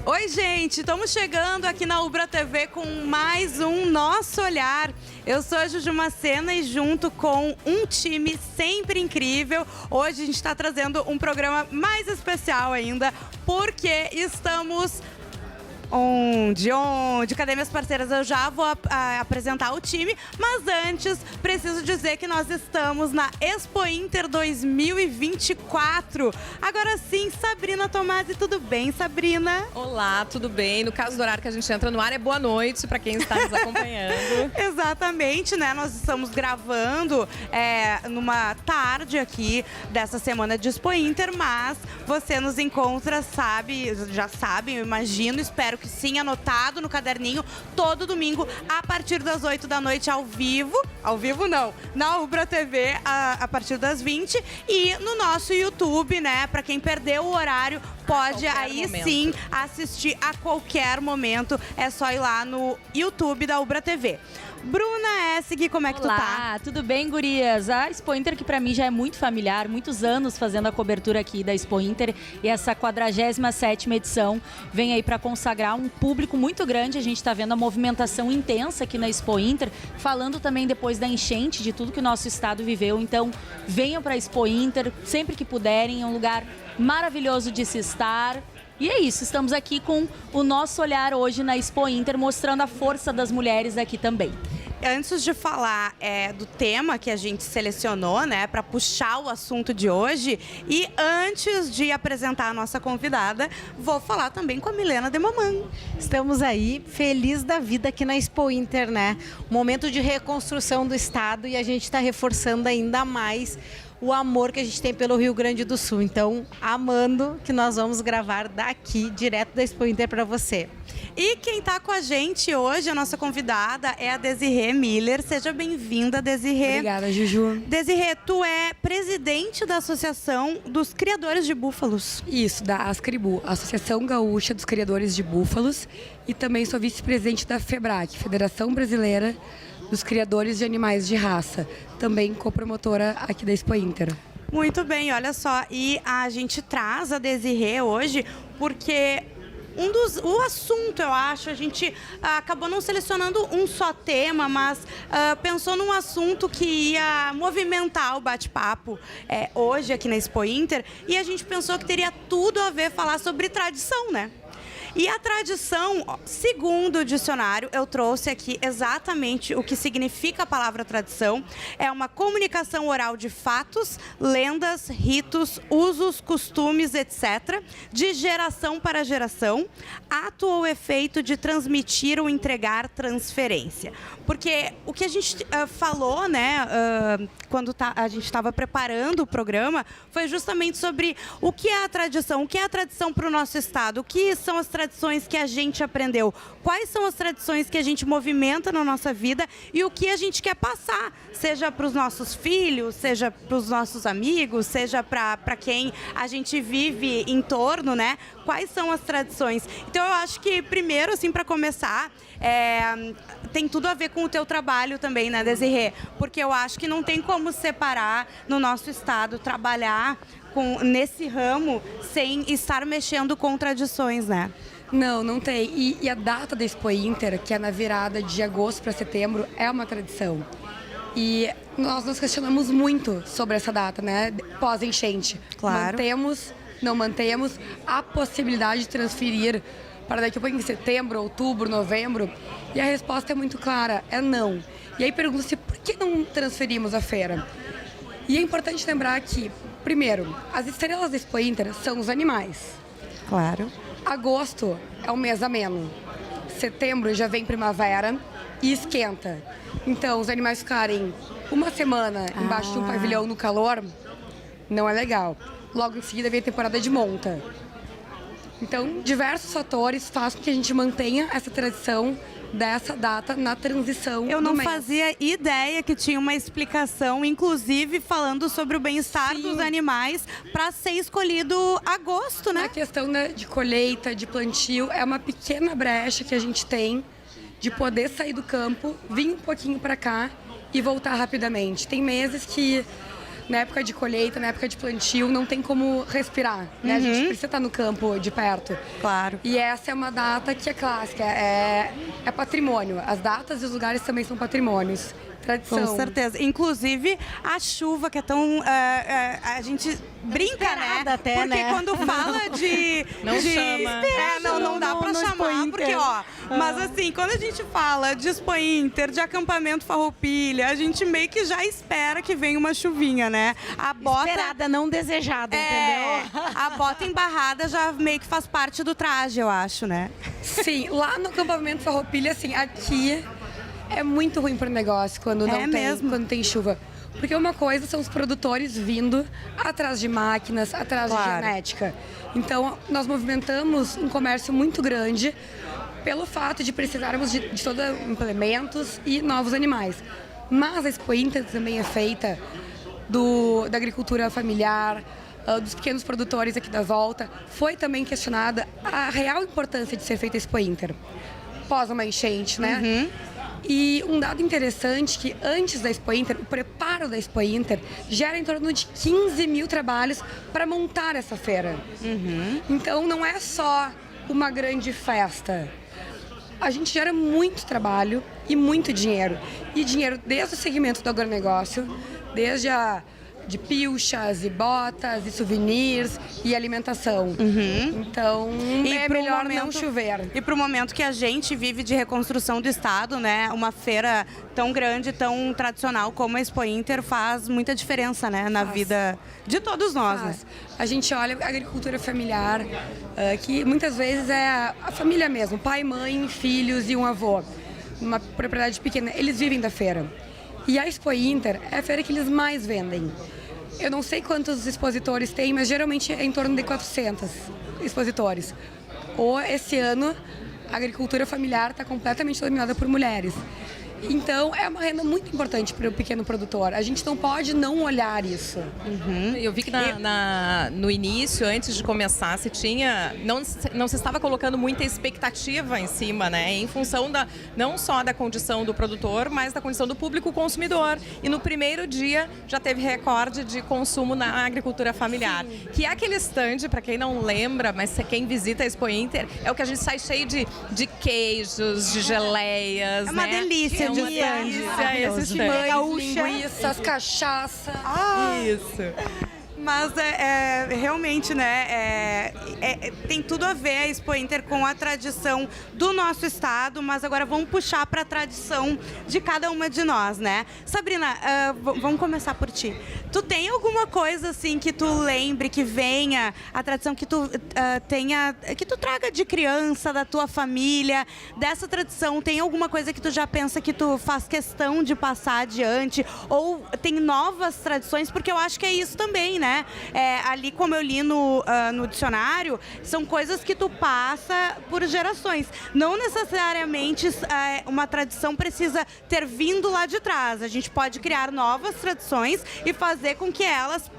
Oi, gente, estamos chegando aqui na Ubra TV com mais um Nosso Olhar. Eu sou a Juju Macena e junto com um time sempre incrível, hoje a gente está trazendo um programa mais especial ainda, porque estamos... Onde? Cadê minhas parceiras? Eu já vou apresentar o time, mas antes preciso dizer que nós estamos na Expo Inter 2024. Agora sim, Sabrina Tomasi, tudo bem, Sabrina? Olá, tudo bem? No caso do horário que a gente entra no ar, é boa noite para quem está nos acompanhando. Exatamente, né? Nós estamos gravando numa tarde aqui dessa semana de Expo Inter, mas você nos encontra, já sabem, eu imagino, espero que sim, anotado no caderninho, todo domingo, a partir das 8 da noite, ao vivo não, na Ubra TV, a partir das 20, e no nosso YouTube, né, para quem perdeu o horário, pode aí sim assistir a qualquer momento, é só ir lá no YouTube da Ubra TV. Bruna Essig, como é que tu tá? Olá, tudo bem, gurias? A Expo Inter, que pra mim já é muito familiar, muitos anos fazendo a cobertura aqui da Expo Inter, e essa 47ª edição vem aí pra consagrar um público muito grande. A gente tá vendo a movimentação intensa aqui na Expo Inter, falando também depois da enchente, de tudo que o nosso estado viveu. Então, venham pra Expo Inter, sempre que puderem, é um lugar maravilhoso de se estar. E é isso, estamos aqui com o Nosso Olhar hoje na Expo Inter, mostrando a força das mulheres aqui também. Antes de falar do tema que a gente selecionou, né, para puxar o assunto de hoje, e antes de apresentar a nossa convidada, vou falar também com a Milena Demoman. Estamos aí, feliz da vida aqui na Expo Inter, né? Momento de reconstrução do estado e a gente está reforçando ainda mais o amor que a gente tem pelo Rio Grande do Sul. Então, amando que nós vamos gravar daqui, direto da Expo Inter para você. E quem está com a gente hoje, a nossa convidada, é a Desirê Miller. Seja bem-vinda, Desirê. Obrigada, Juju. Desirê, tu é presidente da Associação dos Criadores de Búfalos. Isso, da Ascribu, Associação Gaúcha dos Criadores de Búfalos, e também sou vice-presidente da FEBRAC, Federação Brasileira dos Criadores de Animais de Raça, também copromotora aqui da Expo Inter. Muito bem, olha só, e a gente traz a Desirê hoje porque o assunto, eu acho, a gente acabou não selecionando um só tema, mas pensou num assunto que ia movimentar o bate-papo hoje aqui na Expo Inter, e a gente pensou que teria tudo a ver falar sobre tradição, né? E a tradição, segundo o dicionário, eu trouxe aqui exatamente o que significa a palavra tradição. É uma comunicação oral de fatos, lendas, ritos, usos, costumes, etc., de geração para geração, ato ou efeito de transmitir ou entregar transferência. Porque o que a gente falou, né, quando a gente estava preparando o programa, foi justamente sobre o que é a tradição para o nosso estado, o que são as tradições que a gente aprendeu, quais são as tradições que a gente movimenta na nossa vida e o que a gente quer passar, seja para os nossos filhos, seja para os nossos amigos, seja para quem a gente vive em torno, né? Quais são as tradições? Então eu acho que primeiro, assim, para começar, tem tudo a ver com o teu trabalho também, né, Desirê? Porque eu acho que não tem como separar no nosso estado, trabalhar nesse ramo sem estar mexendo com tradições, né? Não tem. E a data da Expo Inter, que é na virada de agosto para setembro, é uma tradição. E nós nos questionamos muito sobre essa data, né? Pós-enchente. Claro. Mantemos, não mantemos a possibilidade de transferir para daqui a pouco em setembro, outubro, novembro? E a resposta é muito clara, é não. E aí pergunta-se, por que não transferimos a feira? E é importante lembrar que, primeiro, as estrelas da Expo Inter são os animais. Claro. Agosto é um mês ameno. Setembro já vem primavera e esquenta. Então, os animais ficarem uma semana embaixo de um pavilhão no calor, não é legal. Logo em seguida vem a temporada de monta. Então, diversos fatores fazem com que a gente mantenha essa tradição dessa data na transição do mês. Eu não fazia ideia que tinha uma explicação, inclusive falando sobre o bem-estar dos animais para ser escolhido agosto, né? A questão de colheita, de plantio, é uma pequena brecha que a gente tem de poder sair do campo, vir um pouquinho para cá e voltar rapidamente. Tem meses que na época de colheita, na época de plantio, não tem como respirar, né? A gente precisa estar no campo de perto. Claro. E essa é uma data que é clássica, é patrimônio. As datas e os lugares também são patrimônios. Tradição. Com certeza. Inclusive, a chuva, que é tão... a gente brinca, né? Até, porque né? quando fala de... Não chama. Não dá pra no chamar, Expo Inter. porque, ó... Mas assim, quando a gente fala de Expo Inter, de acampamento Farroupilha, a gente meio que já espera que venha uma chuvinha, né? A bota... Esperada, não desejada, entendeu? A bota embarrada já meio que faz parte do traje, eu acho, né? Sim, lá no acampamento Farroupilha, assim, aqui é muito ruim pro negócio quando quando tem chuva. Porque uma coisa são os produtores vindo atrás de máquinas, atrás de genética. Então, nós movimentamos um comércio muito grande pelo fato de precisarmos de todos implementos e novos animais. Mas a Expo Inter também é feita da agricultura familiar, dos pequenos produtores aqui da volta. Foi também questionada a real importância de ser feita a Expo Inter. Pós uma enchente, né? E um dado interessante que antes da Expo Inter, o preparo da Expo Inter gera em torno de 15 mil trabalhos para montar essa feira. Então não é só uma grande festa. A gente gera muito trabalho e muito dinheiro. E dinheiro desde o segmento do agronegócio, desde de pilchas e botas e souvenirs e alimentação. Então, é melhor não chover. E para o momento que a gente vive de reconstrução do Estado, né? Uma feira tão grande, tão tradicional como a Expo Inter faz muita diferença, né? Na vida de todos nós, né? A gente olha a agricultura familiar, que muitas vezes é a família mesmo, pai, mãe, filhos e um avô. Uma propriedade pequena, eles vivem da feira. E a Expo Inter é a feira que eles mais vendem. Eu não sei quantos expositores tem, mas geralmente é em torno de 400 expositores. Esse ano, a agricultura familiar está completamente dominada por mulheres. Então, é uma renda muito importante para o pequeno produtor. A gente não pode não olhar isso. Eu vi que no início, antes de começar, não se estava colocando muita expectativa em cima, né? Em função não só da condição do produtor, mas da condição do público consumidor. E no primeiro dia já teve recorde de consumo na agricultura familiar. Sim. Que é aquele stand, para quem não lembra, mas quem visita a Expo Inter, é o que a gente sai cheio de queijos, de geleias. É uma delícia. É uma delícia esse linguiças, cachaça. Isso. Mas realmente, né, tem tudo a ver a Expo Inter com a tradição do nosso estado, mas agora vamos puxar para a tradição de cada uma de nós, né? Sabrina, vamos começar por ti. Tu tem alguma coisa assim que tu lembre, que venha, a tradição que tu que tu traga de criança, da tua família, dessa tradição? Tem alguma coisa que tu já pensa que tu faz questão de passar adiante? Ou tem novas tradições? Porque eu acho que é isso também, né? Ali, como eu li no dicionário, são coisas que tu passa por gerações. Não necessariamente uma tradição precisa ter vindo lá de trás. A gente pode criar novas tradições e fazer com que elas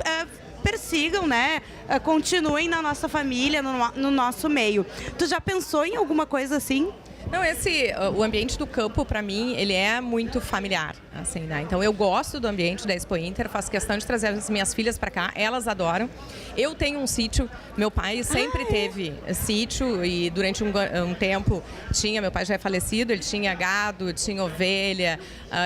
persigam, né? Continuem na nossa família, no nosso meio. Tu já pensou em alguma coisa assim? Não, o ambiente do campo, para mim, ele é muito familiar, assim, né? Então, eu gosto do ambiente da Expo Inter, faço questão de trazer as minhas filhas para cá, elas adoram. Eu tenho um sítio, meu pai sempre teve sítio e durante um tempo meu pai já é falecido, ele tinha gado, tinha ovelha,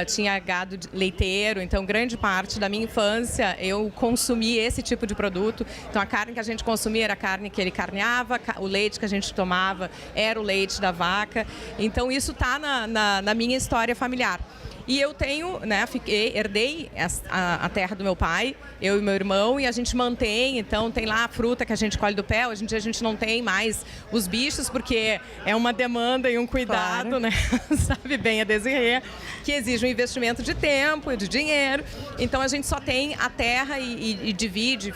tinha gado leiteiro, então grande parte da minha infância eu consumi esse tipo de produto. Então, a carne que a gente consumia era a carne que ele carneava, o leite que a gente tomava era o leite da vaca. Então, isso está na minha história familiar. E eu tenho, né, herdei a terra do meu pai, eu e meu irmão, e a gente mantém, então tem lá a fruta que a gente colhe do pé. Hoje em dia a gente não tem mais os bichos, porque é uma demanda e um cuidado, claro, né? Sabe bem a Desirê, que exige um investimento de tempo e de dinheiro. Então a gente só tem a terra e divide,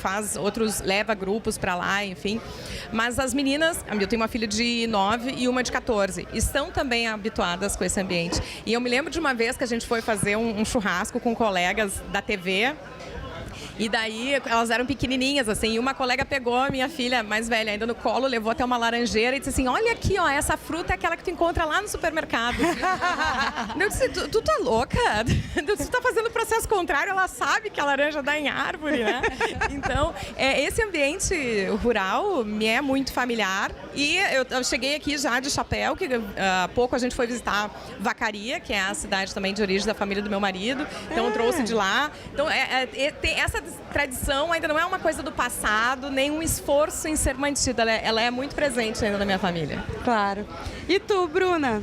leva grupos para lá, enfim. Mas as meninas, eu tenho uma filha de 9 e uma de 14, estão também habituadas com esse ambiente. E eu me lembro de uma vez que a gente foi fazer um churrasco com colegas da TV E daí elas eram pequenininhas, assim, e uma colega pegou a minha filha mais velha ainda no colo, levou até uma laranjeira e disse assim, olha aqui, ó, essa fruta é aquela que tu encontra lá no supermercado. Eu disse, tu tá louca? Tu tá fazendo o processo contrário, ela sabe que a laranja dá em árvore, né? Então, esse ambiente rural me é muito familiar e eu cheguei aqui já de chapéu, que há pouco a gente foi visitar Vacaria, que é a cidade também de origem da família do meu marido, então eu trouxe de lá. Então, essa tradição ainda não é uma coisa do passado, nem um esforço em ser mantida, ela é muito presente ainda na minha família. Claro. E tu, Bruna?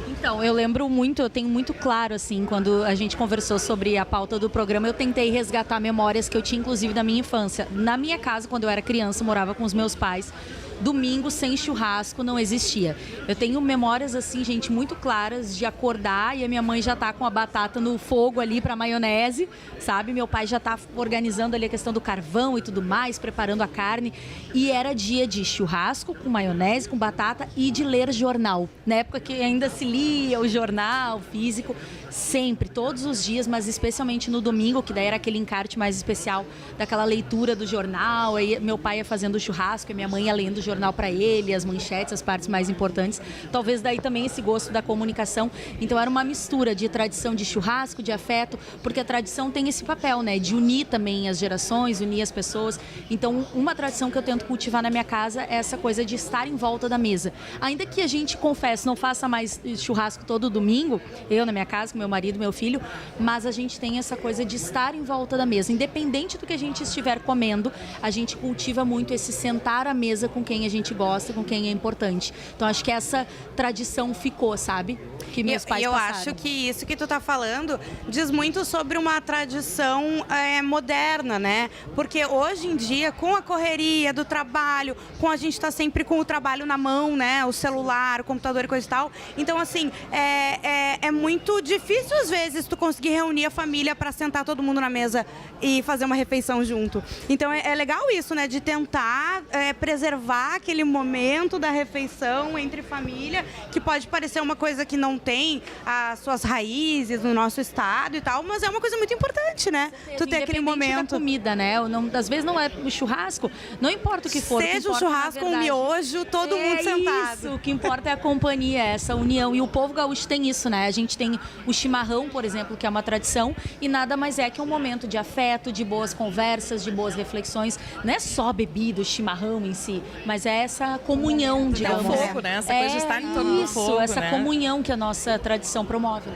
Então, eu lembro muito, eu tenho muito claro, assim, quando a gente conversou sobre a pauta do programa, eu tentei resgatar memórias que eu tinha, inclusive, da minha infância. Na minha casa, quando eu era criança, eu morava com os meus pais. Domingo sem churrasco não existia. Eu tenho memórias, assim, gente, muito claras de acordar e a minha mãe já tá com a batata no fogo ali para maionese, sabe? Meu pai já tá organizando ali a questão do carvão e tudo mais, preparando a carne. E era dia de churrasco com maionese, com batata e de ler jornal. Na época que ainda se lia o jornal físico, sempre, todos os dias, mas especialmente no domingo, que daí era aquele encarte mais especial daquela leitura do jornal. Aí meu pai ia fazendo o churrasco e minha mãe ia lendo o jornal para ele, as manchetes, as partes mais importantes. Talvez daí também esse gosto da comunicação. Então era uma mistura de tradição de churrasco, de afeto, porque a tradição tem esse papel, né, de unir também as gerações, unir as pessoas. Então uma tradição que eu tento cultivar na minha casa é essa coisa de estar em volta da mesa. Ainda que a gente, confesso, não faça mais churrasco todo domingo, eu na minha casa, com meu marido, meu filho, mas a gente tem essa coisa de estar em volta da mesa. Independente do que a gente estiver comendo, a gente cultiva muito esse sentar à mesa com quem a gente gosta, com quem é importante. Então acho que essa tradição ficou, sabe? Que meus pais eu passaram. acho que isso que tu tá falando diz muito sobre uma tradição moderna, né? Porque hoje em dia, com a correria do trabalho, com a gente tá sempre com o trabalho na mão, né? O celular, o computador e coisa e tal. Então, assim, é muito difícil às vezes tu conseguir reunir a família para sentar todo mundo na mesa e fazer uma refeição junto. Então é legal isso, né? De tentar preservar aquele momento da refeição entre família, que pode parecer uma coisa que não tem as suas raízes no nosso estado e tal, mas é uma coisa muito importante, né? Tu ter aquele momento. Da comida, né? Não, às vezes não é o churrasco, não importa o que for. Seja um churrasco ou um miojo, todo mundo sentado. Isso, o que importa é a companhia, essa união. E o povo gaúcho tem isso, né? A gente tem o chimarrão, por exemplo, que é uma tradição, e nada mais é que um momento de afeto, de boas conversas, de boas reflexões. Não é só bebida, o chimarrão em si, mas é essa comunhão, digamos. É o fogo, né? Essa coisa de estar em torno do fogo, essa né? comunhão que a nossa tradição promove.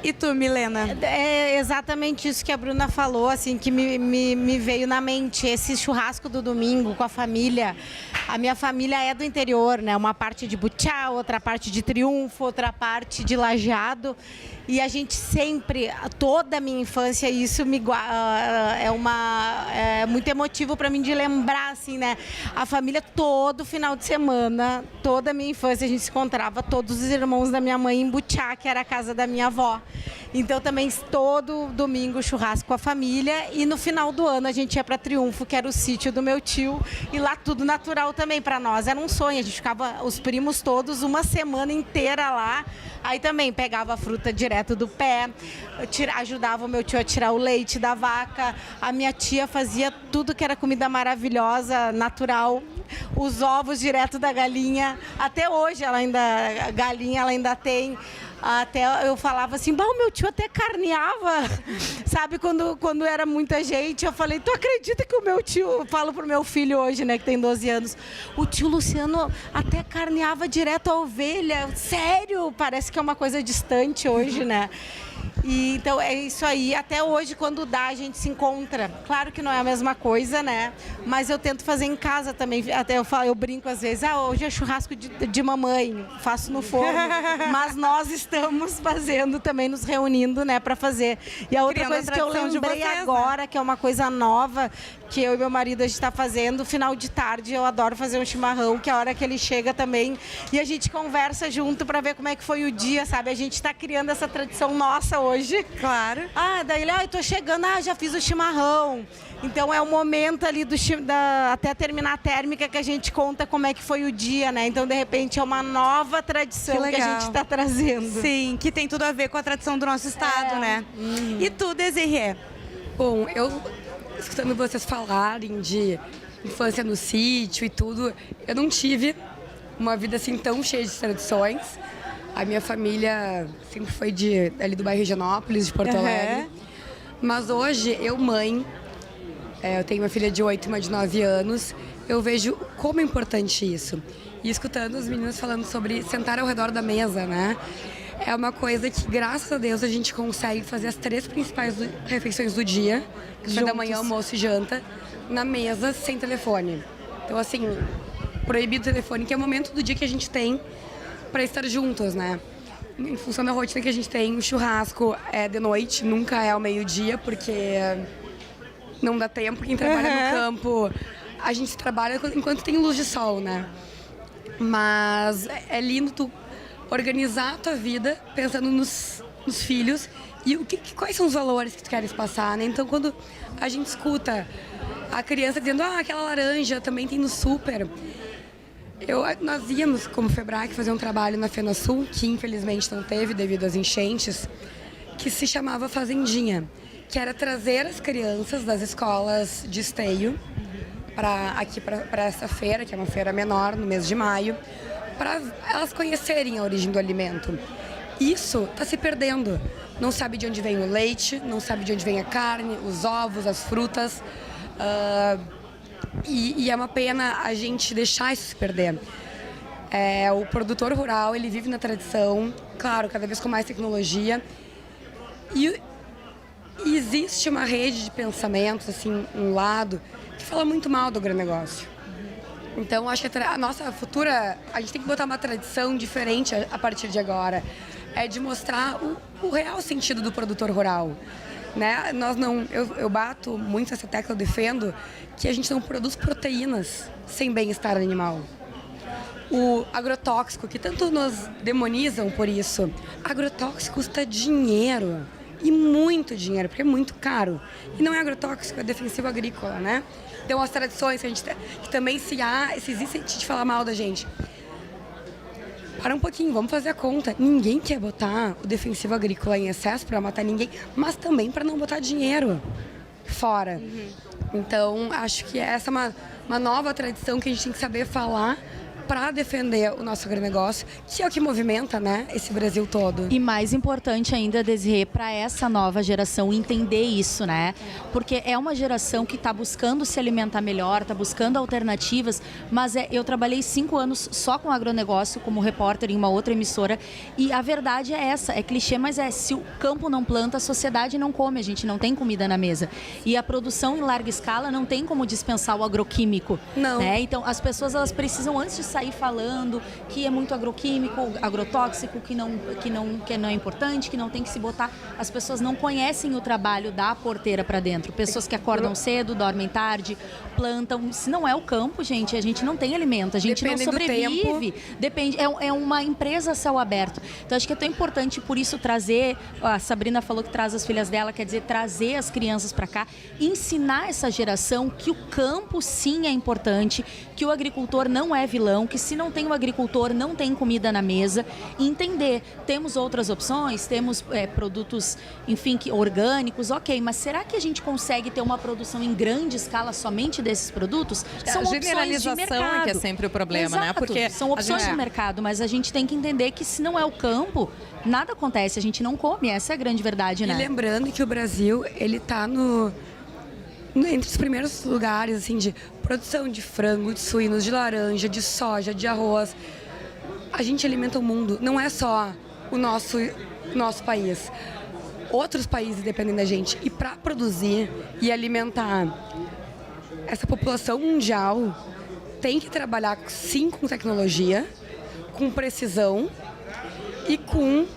E tu, Milena? É exatamente isso que a Bruna falou, assim, que me veio na mente. Esse churrasco do domingo com a família. A minha família é do interior, né? Uma parte de Butiá, outra parte de Triunfo, outra parte de Lajeado. E a gente sempre, toda a minha infância, isso é muito emotivo para mim de lembrar, assim, né? A família todo final de semana, toda a minha infância, a gente se encontrava, todos os irmãos da minha mãe em Butiá, que era a casa da minha avó. Então também todo domingo churrasco com a família, e no final do ano a gente ia para Triunfo, que era o sítio do meu tio, e lá tudo natural também para nós. Era um sonho, a gente ficava, os primos todos, uma semana inteira lá. Aí também pegava a fruta direto do pé, ajudava o meu tio a tirar o leite da vaca. A minha tia fazia tudo que era comida maravilhosa, natural. Os ovos direto da galinha. Até hoje ela ainda tem. Até eu falava assim, o meu tio até carneava, sabe, quando era muita gente. Eu falei, tu acredita que o meu tio, eu falo pro meu filho hoje, né, que tem 12 anos, o tio Luciano até carneava direto a ovelha. Sério, parece que é uma coisa distante hoje, né? E, então é isso aí, até hoje quando dá a gente se encontra. Claro que não é a mesma coisa, né? Mas eu tento fazer em casa também. Até eu brinco às vezes, hoje é churrasco de mamãe, faço no forno. Mas nós estamos fazendo também, nos reunindo, né, para fazer. E a outra coisa que eu lembrei agora, né, que é uma coisa nova, que eu e meu marido a gente está fazendo, final de tarde eu adoro fazer um chimarrão, que é a hora que ele chega também, e a gente conversa junto para ver como é que foi o dia, sabe? A gente está criando essa tradição nossa hoje. Claro. Daí ele, tô chegando, já fiz o chimarrão. Então é o momento ali até terminar a térmica que a gente conta como é que foi o dia, né? Então, de repente, é uma nova tradição que a gente está trazendo. Sim, que tem tudo a ver com a tradição do nosso estado, né? E tu, Desirê? Bom, eu escutando vocês falarem de infância no sítio e tudo, eu não tive uma vida assim tão cheia de tradições. A minha família sempre foi ali do bairro Higienópolis, de Porto Alegre. Mas hoje, eu mãe, eu tenho uma filha de 8 e uma de 9 anos, eu vejo como é importante isso. E escutando os meninos falando sobre sentar ao redor da mesa, né? É uma coisa que, graças a Deus, a gente consegue fazer as 3 principais refeições do dia, café da manhã, almoço e janta, na mesa, sem telefone. Então, assim, proibido o telefone, que é o momento do dia que a gente tem para estar juntos, né? Em função da rotina que a gente tem, o churrasco é de noite, nunca é ao meio-dia, porque não dá tempo. Quem trabalha no campo, a gente trabalha enquanto tem luz de sol, né? Mas é lindo tu organizar a tua vida pensando nos filhos e quais são os valores que tu queres passar, né? Então, quando a gente escuta a criança dizendo, aquela laranja também tem no super. Nós íamos, como Febrac, fazer um trabalho na FenaSul, que infelizmente não teve devido às enchentes, que se chamava Fazendinha, que era trazer as crianças das escolas de esteio para essa feira, que é uma feira menor, no mês de maio, para elas conhecerem a origem do alimento. Isso está se perdendo. Não sabe de onde vem o leite, não sabe de onde vem a carne, os ovos, as frutas. E é uma pena a gente deixar isso se perder. O produtor rural, ele vive na tradição, claro, cada vez com mais tecnologia. E existe uma rede de pensamentos, assim, um lado, que fala muito mal do agronegócio. Então, acho que a nossa futura, a gente tem que botar uma tradição diferente a partir de agora. É de mostrar o real sentido do produtor rural. Né? Eu bato muito essa tecla, eu defendo que a gente não produz proteínas sem bem-estar animal. O agrotóxico, que tanto nos demonizam por isso, agrotóxico custa dinheiro, e muito dinheiro, porque é muito caro. E não é agrotóxico, é defensivo agrícola, né? Então, as tradições que a gente tem, que também se existe de falar mal da gente. Para um pouquinho, vamos fazer a conta. Ninguém quer botar o defensivo agrícola em excesso para matar ninguém, mas também para não botar dinheiro fora. Então, acho que essa é uma nova tradição que a gente tem que saber falar para defender o nosso agronegócio, que é o que movimenta, né, esse Brasil todo. E mais importante ainda, Desirê, para essa nova geração entender isso, né? Porque é uma geração que está buscando se alimentar melhor, está buscando alternativas, mas eu trabalhei 5 anos só com agronegócio, como repórter em uma outra emissora, e a verdade é essa, é clichê, mas se o campo não planta, a sociedade não come, a gente não tem comida na mesa. E a produção em larga escala não tem como dispensar o agroquímico. Não. Né? Então, as pessoas elas precisam, antes de sair falando que é muito agroquímico, agrotóxico, que não é importante, que não tem que se botar. As pessoas não conhecem o trabalho da porteira para dentro. Pessoas que acordam cedo, dormem tarde, plantam. Se não é o campo, gente, a gente não tem alimento, a gente não sobrevive. Depende, é uma empresa a céu aberto. Então, acho que é tão importante, por isso, trazer, a Sabrina falou que traz as filhas dela, quer dizer, trazer as crianças para cá, ensinar essa geração que o campo, sim, é importante, que o agricultor não é vilão, que se não tem o agricultor, não tem comida na mesa, e entender, temos outras opções, temos produtos, enfim, orgânicos, ok, mas será que a gente consegue ter uma produção em grande escala somente desses produtos? São opções de mercado. Que é sempre o problema, Exato, né? Porque são opções de mercado, mas a gente tem que entender que se não é o campo, nada acontece, a gente não come, essa é a grande verdade, né? E lembrando que o Brasil, ele tá entre os primeiros lugares, assim, de produção de frango, de suínos, de laranja, de soja, de arroz. A gente alimenta o mundo, não é só o nosso país. Outros países dependem da gente. E para produzir e alimentar essa população mundial, tem que trabalhar, sim, com tecnologia, com precisão e com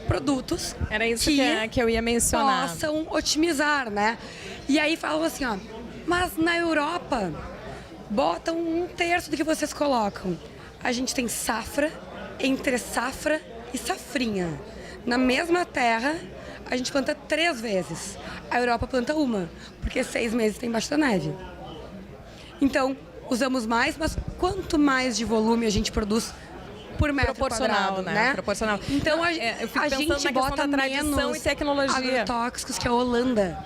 produtos Era isso que eu ia mencionar. Possam otimizar, né? E aí falam assim, mas na Europa botam 1/3 do que vocês colocam. A gente tem safra, entre safra e safrinha. Na mesma terra, a gente planta 3 vezes. A Europa planta 1, porque 6 meses tem bastante neve. Então, usamos mais, mas quanto mais de volume a gente produz por metro proporcional, quadrado, né? Proporcional. Então, eu fico a pensando gente na questão bota da tradição menos e tecnologia. agrotóxicos que a Holanda.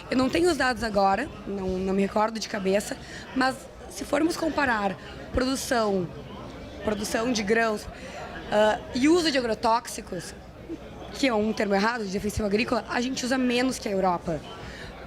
Eu não tenho os dados agora, não me recordo de cabeça, mas se formos comparar produção de grãos e uso de agrotóxicos, que é um termo errado, de defensivo agrícola, a gente usa menos que a Europa.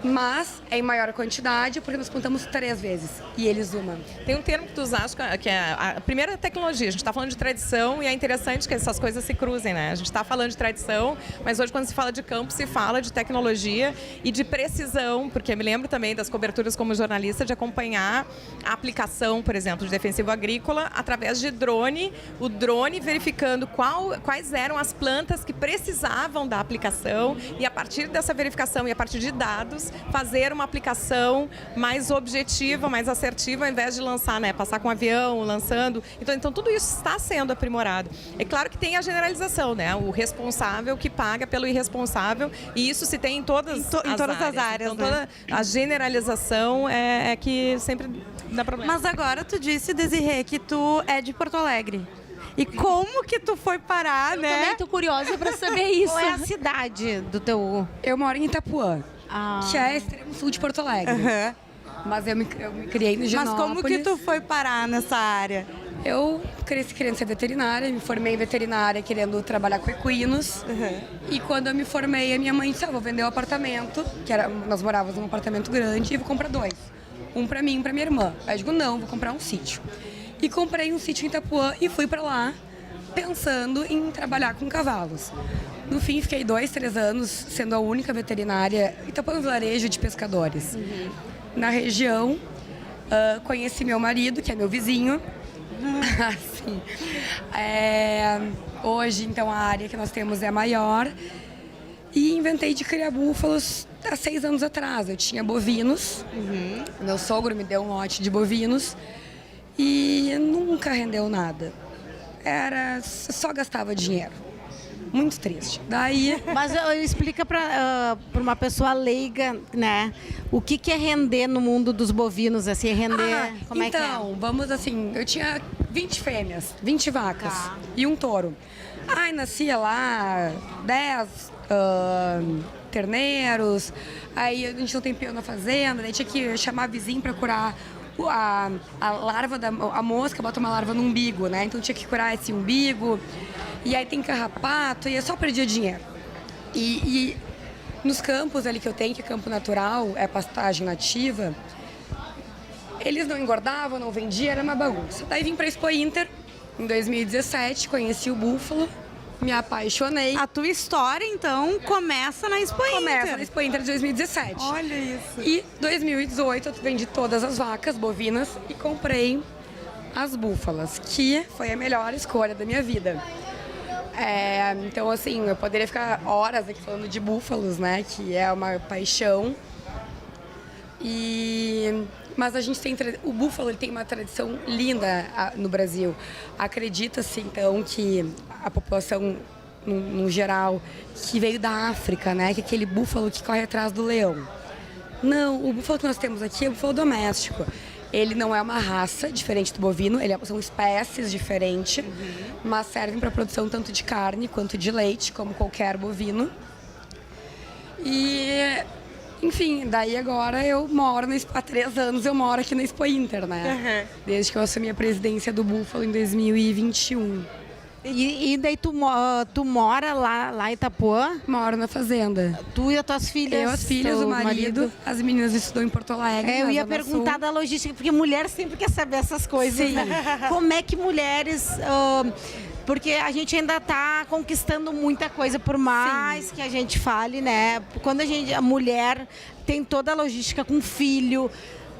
Mas é em maior quantidade porque nós plantamos 3 vezes e eles uma. Tem um termo que tu usaste, que é a primeira tecnologia. A gente está falando de tradição e é interessante que essas coisas se cruzem, né? A gente está falando de tradição, mas hoje quando se fala de campo, se fala de tecnologia e de precisão, porque eu me lembro também das coberturas como jornalista de acompanhar a aplicação, por exemplo, de defensivo agrícola através de drone, o drone verificando quais eram as plantas que precisavam da aplicação e a partir dessa verificação e a partir de dados, fazer uma aplicação mais objetiva, mais assertiva, ao invés de lançar, né? Passar com um avião, lançando. Então tudo isso está sendo aprimorado. É claro que tem a generalização, né? O responsável que paga pelo irresponsável, e isso se tem em todas as áreas. Então, né? toda a generalização é que sempre dá problema. Mas agora tu disse, Desirê, que tu é de Porto Alegre. E como que tu foi parar, Eu né? também tô curiosa pra saber isso. Qual é a cidade do teu... Eu moro em Itapuã, que é extremo sul de Porto Alegre. Aham. Mas eu me criei no Mas Higienópolis. como que tu foi parar nessa área? Eu cresci querendo ser veterinária, me formei em veterinária querendo trabalhar com equinos. E quando eu me formei, a minha mãe disse, vou vender o apartamento, nós morávamos num apartamento grande, e vou comprar 2. Um pra mim e um pra minha irmã. Aí eu digo, não, vou comprar um sítio. E comprei um sítio em Itapuã e fui pra lá pensando em trabalhar com cavalos. No fim, fiquei 2, 3 anos sendo a única veterinária. Itapuã é um vilarejo de pescadores. Na região, conheci meu marido, que é meu vizinho. Assim, hoje, então, a área que nós temos é maior. E inventei de criar búfalos há 6 anos atrás. Eu tinha bovinos. Meu sogro me deu um lote de bovinos. E nunca rendeu nada. Só gastava dinheiro. Muito triste. Daí... Mas explica para uma pessoa leiga, né? O que é render no mundo dos bovinos, assim, render... como é que é? Então, vamos assim, eu tinha 20 fêmeas, 20 vacas e um touro. Aí nascia lá 10 terneiros, aí a gente não tem peão na fazenda, daí tinha que chamar vizinho para curar a larva a mosca, bota uma larva no umbigo, né? Então tinha que curar esse umbigo. E aí tem carrapato, e eu só perdia dinheiro. E nos campos ali que eu tenho, que é campo natural, é pastagem nativa, eles não engordavam, não vendiam, era uma bagunça. Daí vim pra Expo Inter, em 2017, conheci o búfalo, me apaixonei. A tua história, então, começa na Expo Inter. Começa na Expo Inter de 2017. Olha isso. E 2018 eu vendi todas as vacas bovinas e comprei as búfalas, que foi a melhor escolha da minha vida. Então, assim, eu poderia ficar horas aqui falando de búfalos, né? Que é uma paixão. Mas a gente tem... O búfalo ele tem uma tradição linda no Brasil. Acredita-se, então, que a população, no geral, que veio da África, né? Que é aquele búfalo que corre atrás do leão. Não, o búfalo que nós temos aqui é o búfalo doméstico. Ele não é uma raça diferente do bovino, são espécies diferentes, mas servem para produção tanto de carne quanto de leite, como qualquer bovino. E, enfim, daí agora eu moro, há 3 anos eu moro aqui na Expo Inter, né? Desde que eu assumi a presidência do Búfalo em 2021. E daí tu mora lá em Itapuã? Moro na fazenda. Tu e as tuas filhas? Eu, as filhas, o marido. As meninas estudam em Porto Alegre. Eu na ia Zona perguntar Sul. da logística, porque mulher sempre quer saber essas coisas, né? Como é que mulheres... porque a gente ainda está conquistando muita coisa, por mais que a gente fale, né? Quando a mulher tem toda a logística com filho,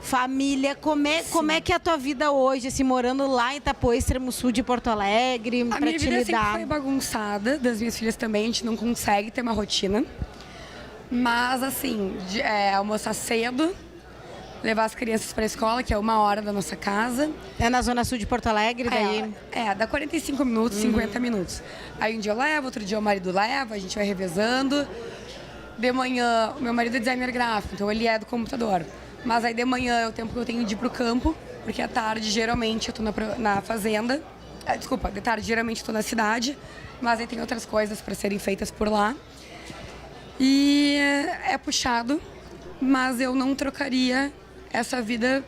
família, como é que é a tua vida hoje, assim, morando lá em Itapuã, extremo sul de Porto Alegre, A pra minha te vida lidar? sempre foi bagunçada, das minhas filhas também, a gente não consegue ter uma rotina. Mas, assim, almoçar cedo, levar as crianças para a escola, que é 1 hora da nossa casa. É na zona sul de Porto Alegre, daí... Dá 45 minutos, 50 minutos. Aí um dia eu levo, outro dia o marido leva, a gente vai revezando. De manhã, o meu marido é designer gráfico, então ele é do computador. Mas aí de manhã é o tempo que eu tenho de ir pro campo, porque à tarde geralmente eu tô na fazenda. Desculpa, de tarde geralmente eu tô na cidade, mas aí tem outras coisas para serem feitas por lá. E é puxado, mas eu não trocaria essa vida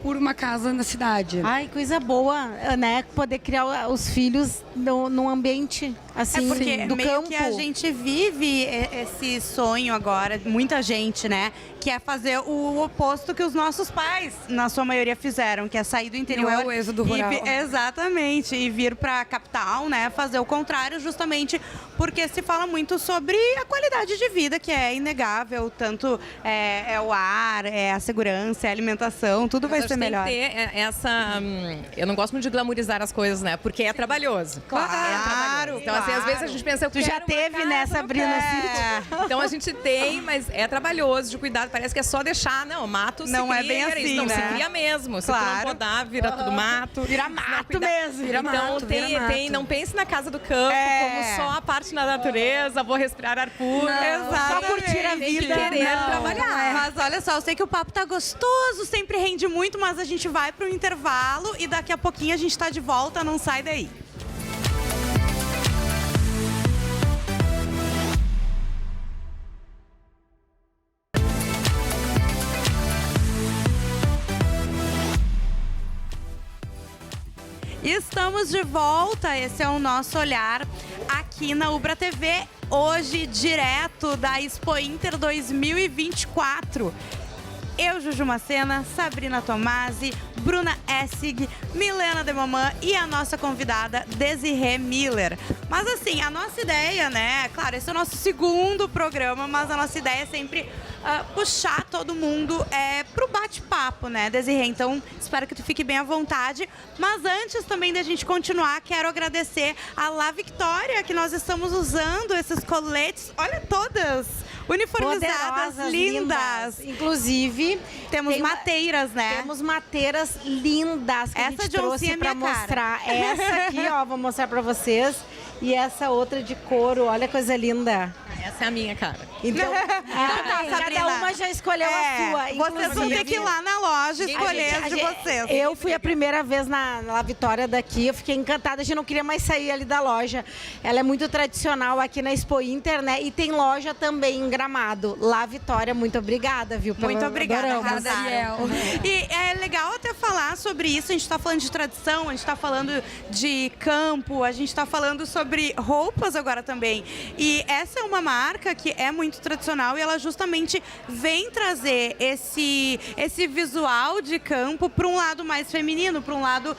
por uma casa na cidade. Ai, coisa boa, né? Poder criar os filhos num ambiente assim, Porque do meio campo. que a gente vive esse sonho agora, muita gente, né? Que é fazer o oposto que os nossos pais, na sua maioria, fizeram, que é sair do interior. Não é o êxodo rural. Exatamente, e vir para a capital, né? Fazer o contrário, justamente porque se fala muito sobre a qualidade de vida, que é inegável, tanto é o ar, é a segurança, é a alimentação, tudo vai ser melhor. Tem que ter essa... eu não gosto muito de glamorizar as coisas, né? Porque é trabalhoso. Claro, É trabalhoso. Então, assim, às vezes a gente pensa... Eu Tu já quero uma teve, casa, né, eu Sabrina? quero. Então a gente tem, mas é trabalhoso, de cuidado. Parece que é só deixar, não, mato se Não cria, é bem era isso. assim, Não, né? se cria mesmo. Se tu Claro. não podar, vira tudo mato. Vira Se não mato cuidar- mesmo. Vira Então mato, tem, vira mato. não pense na casa do campo É. como só a parte da natureza, vou respirar ar puro. Exatamente. Só curtir a Tem que vida. querer Não. trabalhar. Mas olha só, eu sei que o papo tá gostoso, sempre rende muito, mas a gente vai pro intervalo e daqui a pouquinho a gente tá de volta, não sai daí. Estamos de volta, esse é o nosso olhar aqui na Ubra TV, hoje direto da Expo Inter 2024. Eu, Juju Macena, Sabrina Tomasi, Bruna Essig, Milena de Mamã e a nossa convidada Desirê Miller. Mas assim, a nossa ideia, né? Claro, esse é o nosso segundo programa, mas a nossa ideia é sempre puxar todo mundo pro bate-papo, né, Desirê? Então, espero que tu fique bem à vontade. Mas antes também da gente continuar, quero agradecer a La Victoria, que nós estamos usando esses coletes, olha todas, uniformizadas, Poderosas, lindas. Inclusive, Temos tem mateiras, né? Temos mateiras lindas que a Essa gente de oncinha trouxe é pra minha cara. mostrar. Essa aqui, ó, vou mostrar pra vocês. E essa outra de couro, olha que coisa linda. Essa é a minha cara. Então, tá, Sabrina. cada uma já escolheu a sua. Vocês vão ter que ir lá na loja escolher as de vocês. Eu fui a primeira vez na La Vitória daqui, eu fiquei encantada, a gente não queria mais sair ali da loja. Ela é muito tradicional aqui na Expo Inter, né? E tem loja também em Gramado. La Vitória, muito obrigada, viu? Muito obrigada, adoramos. arrasaram. E é legal até falar sobre isso, a gente está falando de tradição, a gente está falando de campo, a gente está falando sobre roupas agora também. E essa é uma marca que é muito tradicional e ela justamente vem trazer esse visual de campo para um lado mais feminino, para um lado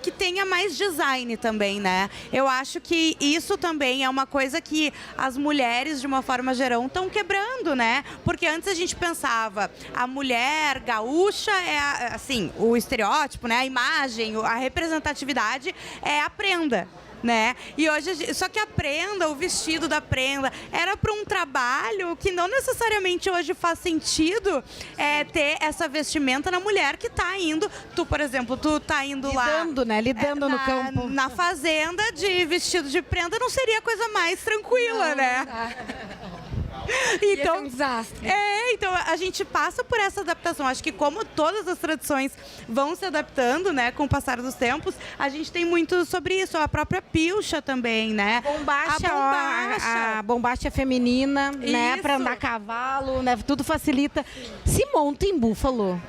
que tenha mais design também, né? Eu acho que isso também é uma coisa que as mulheres, de uma forma geral, estão quebrando, né? Porque antes a gente pensava, a mulher gaúcha é, assim, o estereótipo, né? A imagem, a representatividade é a prenda. Né? E hoje, só que a prenda, o vestido da prenda, era para um trabalho que não necessariamente hoje faz sentido ter essa vestimenta na mulher que está indo. Tu, por exemplo, tu tá indo Lidando, lá. né? Lidando no campo. Na fazenda de vestido de prenda não seria a coisa mais tranquila, né? Ia ser um Então, desastre. então a gente passa por essa adaptação. Acho que como todas as tradições vão se adaptando, né, com o passar dos tempos, a gente tem muito sobre isso. A própria pilcha também, né? Bombacha, A bombacha. a bombacha feminina, né? Isso. Pra andar a cavalo, né? Tudo facilita. Se monta em búfalo.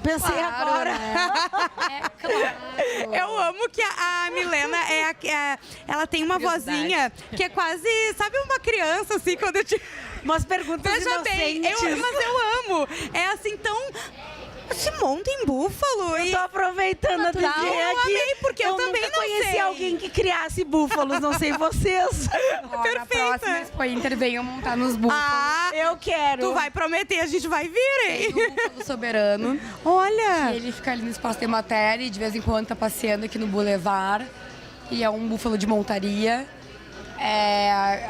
Pensei Claro, agora. né? Eu amo que a Milena ela tem uma Curiosidade. vozinha que é quase, sabe, uma criança, assim, quando eu te... Umas perguntas Veja bem, inocentes. mas eu amo. É assim, tão... Se monta em búfalo. Eu tô aproveitando a Natural. DJ Eu aqui. amei, porque eu também nunca não conheci sei. alguém que criasse búfalos, não sei vocês. Ó, na Perfeita. próxima Expo Inter venham montar nos búfalos. Ah, Eu quero. tu vai prometer, a gente vai vir, hein? Tem o búfalo soberano. Olha! Ele fica ali no espaço de matéria e de vez em quando tá passeando aqui no Boulevard. E é um búfalo de montaria.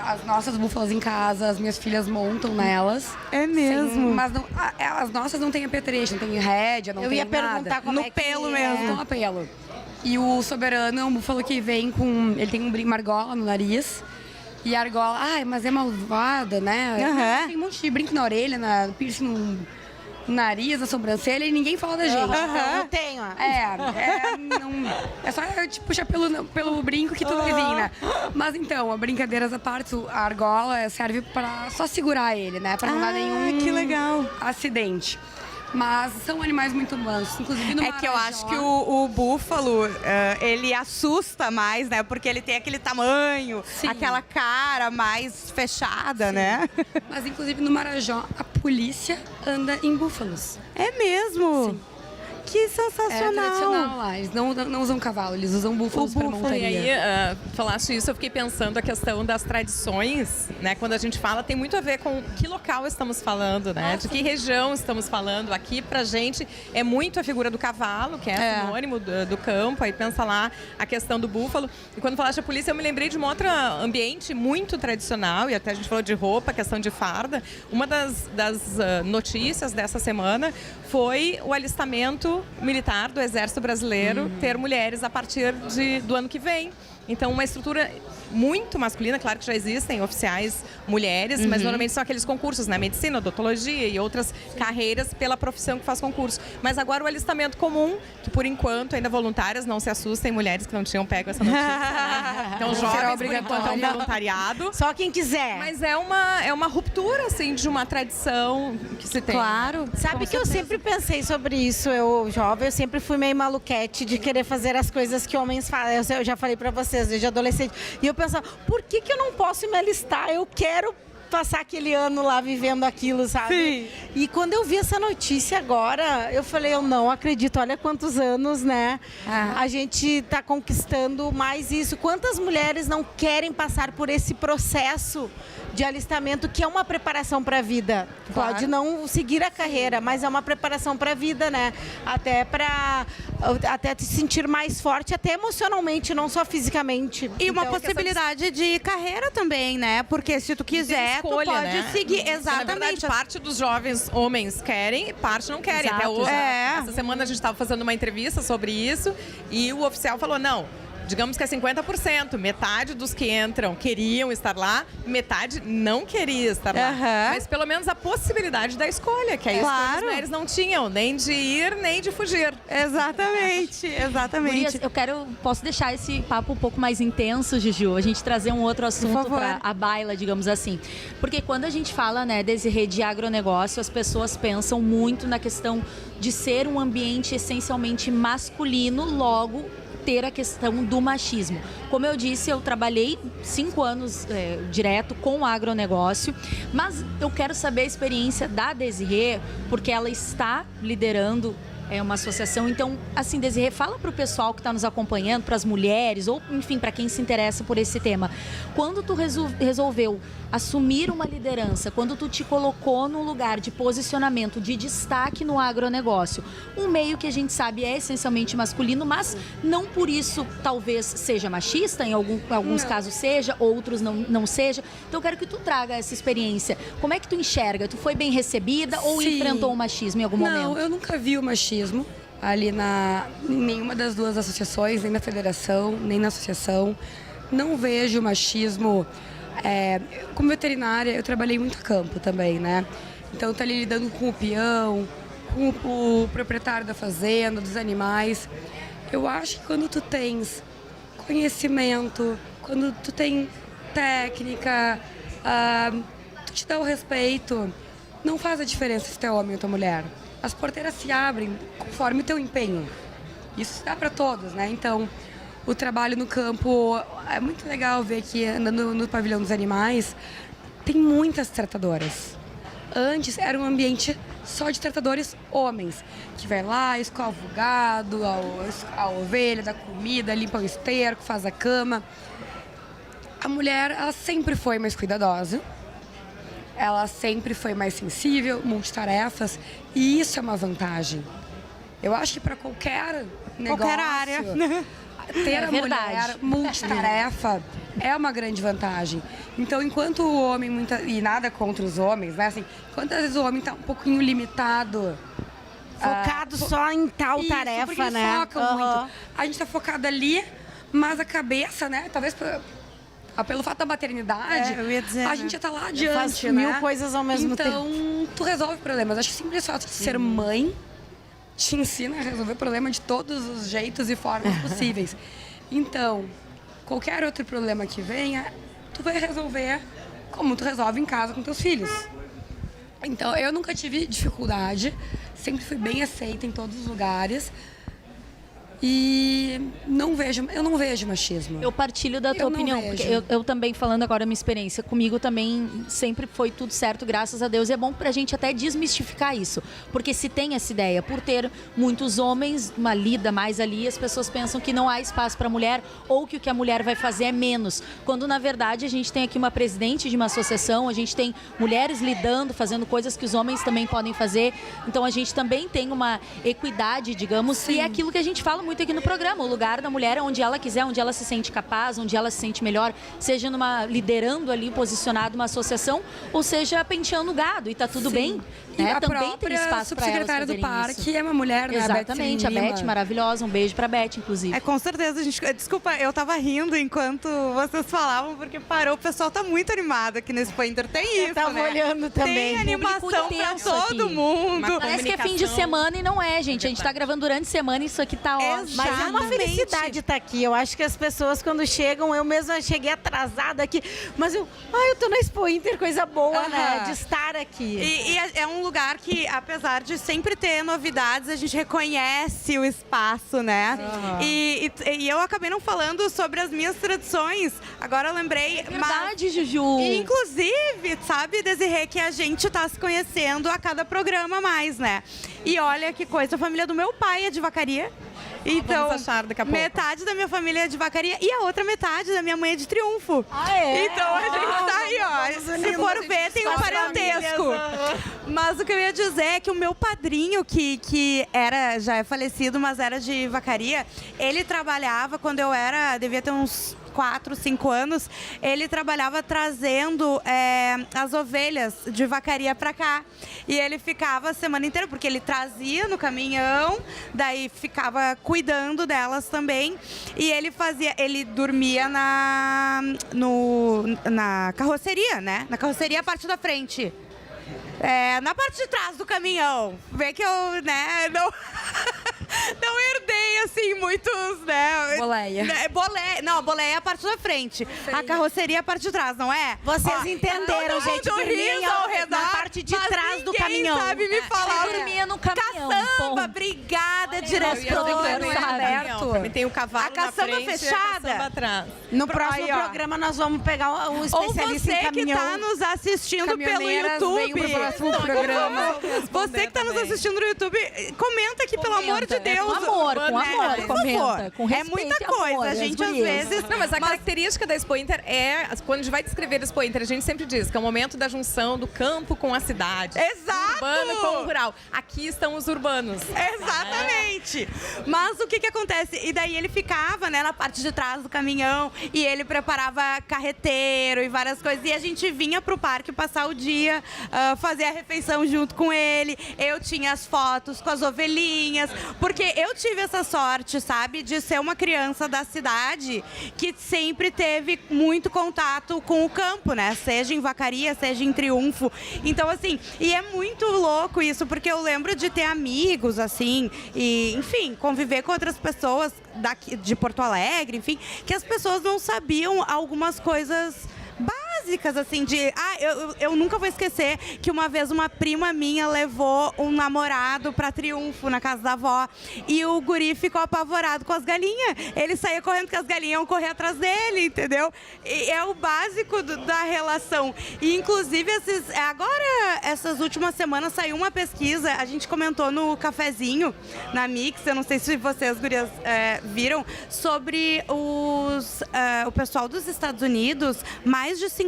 As nossas búfalas em casa, as minhas filhas montam nelas. É mesmo? Mas não, as nossas não têm apetrecho, não tem rédea, não Eu tem ia nada. perguntar como No é que pelo é. mesmo. Não apelo. E o soberano é um búfalo que vem com... Ele tem uma argola no nariz. E a argola, mas é malvada, né? Aham. Tem um monte de brinco na orelha, piercing nariz, na sobrancelha e ninguém fala da gente. Eu tenho. É só te puxar pelo brinco que tu vai vir, né? Mas então, brincadeiras à parte, a argola serve pra só segurar ele, né? Pra não dar nenhum que legal. acidente. Mas são animais muito mansos, inclusive no que eu acho que o búfalo, ele assusta mais, né? Porque ele tem aquele tamanho, Sim. aquela cara mais fechada, né? Mas inclusive no Marajó, a polícia anda em búfalos. É mesmo? Sim. Que É sensacional. tradicional lá. Eles não usam cavalo, eles usam búfalos para E montaria. aí, falaste isso, eu fiquei pensando a questão das tradições, né? Quando a gente fala, tem muito a ver com que local estamos falando, né? De que região estamos falando. Aqui, pra gente, é muito a figura do cavalo, que é sinônimo do campo. Aí pensa lá a questão do búfalo. E quando falaste a polícia, eu me lembrei de um outro ambiente muito tradicional, e até a gente falou de roupa, questão de farda. Uma das notícias dessa semana foi o alistamento militar do Exército Brasileiro ter mulheres a partir do ano que vem. Então, uma estrutura muito masculina, claro que já existem oficiais mulheres, mas normalmente são aqueles concursos, né? Medicina, odontologia e outras carreiras pela profissão que faz concurso. Mas agora o alistamento comum, que por enquanto ainda voluntárias, não se assustem, mulheres que não tinham pego essa notícia. Né? Então, jovens, por enquanto, é um voluntariado. Só quem quiser. Mas é uma ruptura, assim, de uma tradição que se tem. Claro. Sabe que eu sempre pensei sobre isso, eu jovem, eu sempre fui meio maluquete de querer fazer as coisas que homens fazem. Eu já falei pra vocês, desde adolescente. E eu pensava, por que eu não posso me alistar? Eu quero passar aquele ano lá vivendo aquilo, sabe? Sim. E quando eu vi essa notícia agora, eu falei, eu não acredito, olha quantos anos, né? A gente tá conquistando mais isso. Quantas mulheres não querem passar por esse processo de alistamento, que é uma preparação para a vida? Claro. Pode não seguir a carreira, mas é uma preparação para a vida, né? Até te sentir mais forte, até emocionalmente, não só fisicamente. E uma Então, possibilidade de carreira também, né? Porque se tu quiser, Escolha, tu pode né? seguir. Na verdade, Exatamente. parte dos jovens homens querem, parte não querem. Exato, Até hoje, exato. essa semana a gente estava fazendo uma entrevista sobre isso e o oficial falou, não, digamos que é 50%. Metade dos que entram queriam estar lá, metade não queria estar lá. Aham. Mas pelo menos a possibilidade da escolha, que é isso que Claro. as mulheres não tinham, nem de ir, nem de fugir. Exatamente, exatamente. Gurias, posso deixar esse papo um pouco mais intenso, Juju? A gente trazer um outro assunto favor. para a baila, digamos assim. Porque quando a gente fala, né, desse rede de agronegócio, as pessoas pensam muito na questão de ser um ambiente essencialmente masculino, logo ter a questão do machismo. Como eu disse, eu trabalhei 5 anos direto com o agronegócio, mas eu quero saber a experiência da Desirê, porque ela está liderando uma associação. Então, assim, Desirê, fala para o pessoal que está nos acompanhando, para as mulheres, ou enfim, para quem se interessa por esse tema. Quando tu resolveu assumir uma liderança, quando tu te colocou no lugar de posicionamento, de destaque no agronegócio, um meio que a gente sabe é essencialmente masculino, mas não por isso talvez seja machista, em alguns casos seja, outros não seja. Então eu quero que tu traga essa experiência. Como é que tu enxerga? Tu foi bem recebida ou Sim. enfrentou o machismo em algum momento? Não, eu nunca vi o machismo ali em nenhuma das duas associações, nem na federação, nem na associação. Não vejo machismo. Como veterinária, eu trabalhei muito a campo também, né? Então, tá ali lidando com o peão, com o proprietário da fazenda, dos animais. Eu acho que quando tu tens conhecimento, quando tu tem técnica, tu te dá o respeito, não faz a diferença se tu é homem ou tu é mulher. As porteiras se abrem conforme o teu empenho. Isso dá para todos, né? Então, o trabalho no campo é muito legal ver que andando no pavilhão dos animais tem muitas tratadoras. Antes era um ambiente só de tratadores homens, que vai lá, escova o gado, a ovelha, dá comida, limpa o esterco, faz a cama. A mulher, ela sempre foi mais cuidadosa, ela sempre foi mais sensível, multitarefas, e isso é uma vantagem. Eu acho que para qualquer negócio, Qualquer área. ter a mulher multitarefa é uma grande vantagem. Então, enquanto o homem, e nada contra os homens, né? Assim, enquanto às vezes o homem está um pouquinho limitado, Focado só em tal isso, tarefa, porque né? foca muito. A gente está focado ali, mas a cabeça, né? Talvez pelo fato da maternidade, eu ia dizer, a né? gente já está lá adiante, Faz né? mil coisas ao mesmo então, tu resolve problemas. Acho que simples fato de ser mãe te ensina a resolver problema de todos os jeitos e formas possíveis. Então, qualquer outro problema que venha, tu vai resolver como tu resolve em casa com teus filhos. Então, eu nunca tive dificuldade, sempre fui bem aceita em todos os lugares. E eu não vejo machismo. Eu partilho da tua Eu não opinião, vejo. porque eu também, falando agora a minha experiência, comigo também sempre foi tudo certo, graças a Deus. E é bom pra gente até desmistificar isso, porque se tem essa ideia, por ter muitos homens, uma lida mais ali, as pessoas pensam que não há espaço pra mulher ou que o que a mulher vai fazer é menos, quando na verdade a gente tem aqui uma presidente de uma associação, a gente tem mulheres lidando, fazendo coisas que os homens também podem fazer, então a gente também tem uma equidade, digamos, e é aquilo que a gente fala muito aqui no programa, o lugar da mulher é onde ela quiser, onde ela se sente capaz, onde ela se sente melhor, seja liderando ali, posicionado uma associação, ou seja, penteando gado, e tá tudo bem. E Né? a Também tem própria espaço para elas subsecretária do fazerem parque isso. é uma mulher, né? Exatamente, a Beth, Lima. maravilhosa, um beijo pra Beth, inclusive. Com certeza, gente. Desculpa, eu tava rindo enquanto vocês falavam, porque parou, o pessoal tá muito animado aqui nesse Pointer. Tem isso, tava né? olhando também. Tem animação Público pra intenso todo aqui. mundo. Parece que é fim de semana e não é, gente. A gente tá gravando durante a semana e isso aqui tá ótimo. Mas é uma Exatamente. felicidade estar aqui. Eu acho que as pessoas, quando chegam, eu mesma cheguei atrasada aqui, mas eu tô na Expo Inter, coisa boa, né? De estar aqui. E é um lugar que, apesar de sempre ter novidades, a gente reconhece o espaço, né? E eu acabei não falando sobre as minhas tradições. Agora eu lembrei. Verdade, Juju. E, inclusive, sabe, Desirê, que a gente tá se conhecendo a cada programa mais, né? E olha que coisa, a família do meu pai é de Vacaria. Então, Vamos achar daqui a pouco. metade da minha família é de Vacaria e a outra metade da minha mãe é de Triunfo. Ah, é? Então a gente tá aí, ó. Se for ver, tem um parentesco. Mas o que eu ia dizer é que o meu padrinho, que já é falecido, mas era de Vacaria, ele trabalhava quando eu devia ter uns 4, 5 anos, ele trabalhava trazendo as ovelhas de Vacaria pra cá. E ele ficava a semana inteira, porque ele trazia no caminhão, daí ficava cuidando delas também. E ele dormia na carroceria, né? Na carroceria, a parte da frente. Na parte de trás do caminhão. Vê que eu, né, não herdei, assim, muitos, né? Boleia. Não, a boleia é a parte da frente. A carroceria é a parte de trás, não é? Vocês entenderam, gente? Dormiam ao redor, na parte de mas trás do ninguém caminhão. sabe me falar. Eu dormia no caminhão. Caçamba, ponto. obrigada, nosso diretora. produtor sabe. Também tem o cavalo A caçamba na frente fechada? e a caçamba atrás. No próximo Aí, ó. programa nós vamos pegar um Ou especialista você em que caminhão. tá nos assistindo pelo Caminhoneiras, venham pro YouTube. próximo programa. Você que tá nos também. assistindo no YouTube, comenta aqui, pelo amor de Comenta, Deus. com amor, Por comenta. favor. Com respeito muita e amor, coisa. A as gente, às gurias. vezes... Não, mas a característica da Expo Inter quando a gente vai descrever a Expo Inter, a gente sempre diz que é o momento da junção do campo com a cidade. Exato! Do urbano com o rural. Aqui estão os urbanos. Exatamente. Mas o que acontece? E daí ele ficava, né, na parte de trás do caminhão e ele preparava carreteiro e várias coisas. E a gente vinha pro parque passar o dia, fazer a refeição junto com ele. Eu tinha as fotos com as ovelhinhas, porque eu tive essa sorte, sabe, de ser uma criança da cidade que sempre teve muito contato com o campo, né? Seja em Vacaria, seja em Triunfo. Então, assim, e é muito louco isso, porque eu lembro de ter amigos, assim, e, enfim, conviver com outras pessoas daqui, de Porto Alegre, enfim, que as pessoas não sabiam algumas coisas básicas, assim, de... eu nunca vou esquecer que uma vez uma prima minha levou um namorado pra Triunfo, na casa da avó, e o guri ficou apavorado com as galinhas. Ele saía correndo, que as galinhas iam correr atrás dele, entendeu? E é o básico da relação. E, inclusive, agora, essas últimas semanas, saiu uma pesquisa, a gente comentou no cafezinho, na Mix, eu não sei se vocês, gurias, viram, sobre o pessoal dos Estados Unidos, mais de 50%.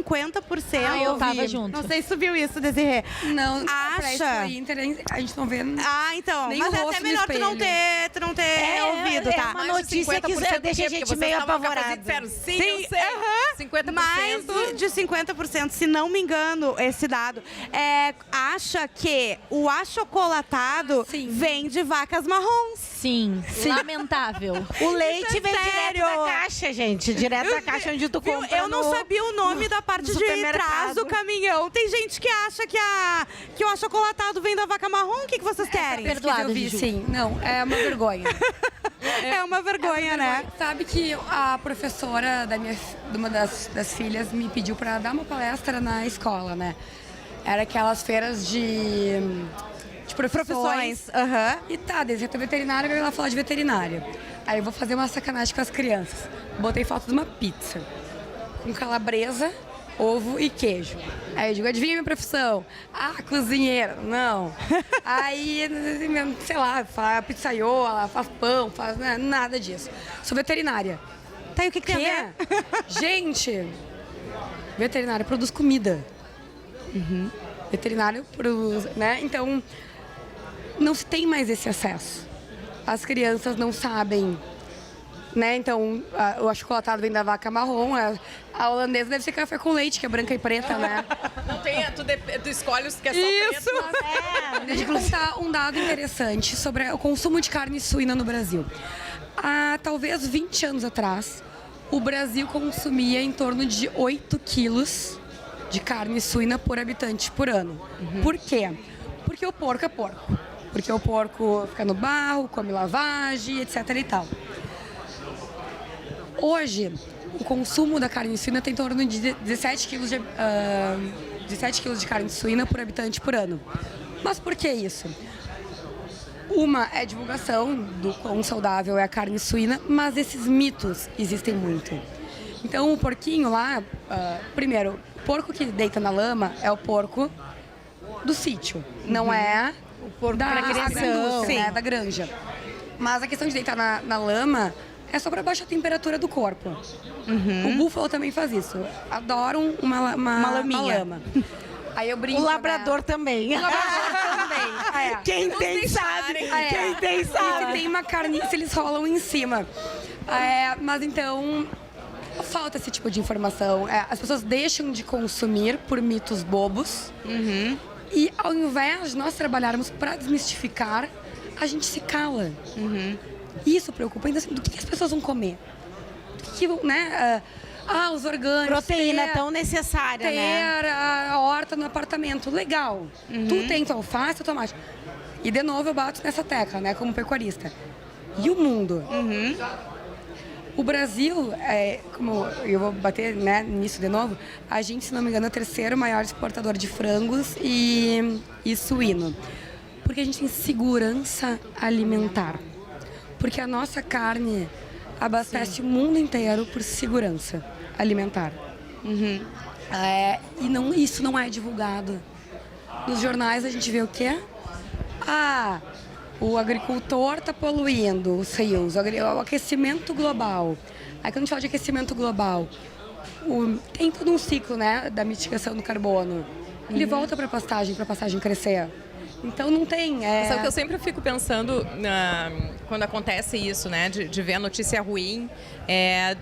Eu tava junto. Não sei se viu isso, Desirê. Não, pra Acha? Expo Inter, a gente não vê... Então. Nem Mas o é rosto até no melhor tu não ter ouvido, é tá? uma Mais de notícia que 50%, deixa a porque gente vocês meio estavam no cafezinho e apavorada. disseram, sim, eu sei. 50%. Mais de 50%, se não me engano, esse dado, acha que o achocolatado vem de vacas marrons. Sim, lamentável. O leite vem sério? direto da caixa, gente. Direto da caixa onde tu compra. Eu não sabia o nome da parte de trás do caminhão. Tem gente que acha que o achocolatado vem da vaca marrom. O que vocês querem? Perdoado, Eu vi, Juju. sim. Não, é uma vergonha. É uma vergonha, né? Sabe que a professora de uma das filhas me pediu para dar uma palestra na escola, né? Era aquelas feiras de profissões. Aham. E tá, desde que eu tô veterinária, eu ia lá falar de veterinária. Aí eu vou fazer uma sacanagem com as crianças. Botei foto de uma pizza com calabresa, ovo e queijo. Aí eu digo, adivinha minha profissão? Ah, cozinheira. Não. Aí, sei lá, faz pizzaiola, faz pão, faz nada disso. Sou veterinária. Tá, e o que tem a ver? Gente, veterinária produz comida. Veterinário produz, né? Então, não se tem mais esse acesso. As crianças não sabem, né? Então, o achocolatado vem da vaca marrom, a holandesa deve ser café com leite, que é branca e preta, né? Não tem, tu escolhe os que é só preto. Deixa eu contar um dado interessante sobre o consumo de carne suína no Brasil. Há talvez 20 anos atrás, o Brasil consumia em torno de 8 quilos de carne suína por habitante por ano. Por quê? Porque o porco é porco. Porque o porco fica no barro, come lavagem, etc. e tal. Hoje, o consumo da carne suína tem em torno de 17 quilos de carne suína por habitante por ano. Mas por que isso? Uma é a divulgação do quão saudável é a carne suína, mas esses mitos existem muito. Então, o porquinho lá, primeiro, o porco que deita na lama é o porco do sítio, não é o porco da criação, né, da granja. Mas a questão de deitar na lama é só para baixar a temperatura do corpo. O búfalo também faz isso. Adoram uma lama. Aí eu brinco, O labrador também. O labrador também. Quem tem sabe. Quem tem E se sabe. tem uma carniça, eles rolam em cima. Mas então, falta esse tipo de informação. As pessoas deixam de consumir por mitos bobos. E ao invés de nós trabalharmos para desmistificar, a gente se cala. Isso preocupa. Então, assim, do que as pessoas vão comer? Né? Os orgânicos. Proteína tão necessária, né? Ter a horta no apartamento. Legal. Tu tem tua alface, tua tomate. E de novo eu bato nessa tecla, né? Como pecuarista. E o mundo? O Brasil, como eu vou bater, né, nisso de novo, a gente, se não me engano, é o terceiro maior exportador de frangos e suíno. Porque a gente tem segurança alimentar. Porque a nossa carne abastece o mundo inteiro por segurança alimentar. E isso não é divulgado. Nos jornais a gente vê o quê? O agricultor está poluindo os rios, o aquecimento global. Aí quando a gente fala de aquecimento global, tem todo um ciclo, né, da mitigação do carbono. Ele volta para a pastagem crescer. Então não tem... Sabe que eu sempre fico pensando, quando acontece isso, né, de ver a notícia ruim,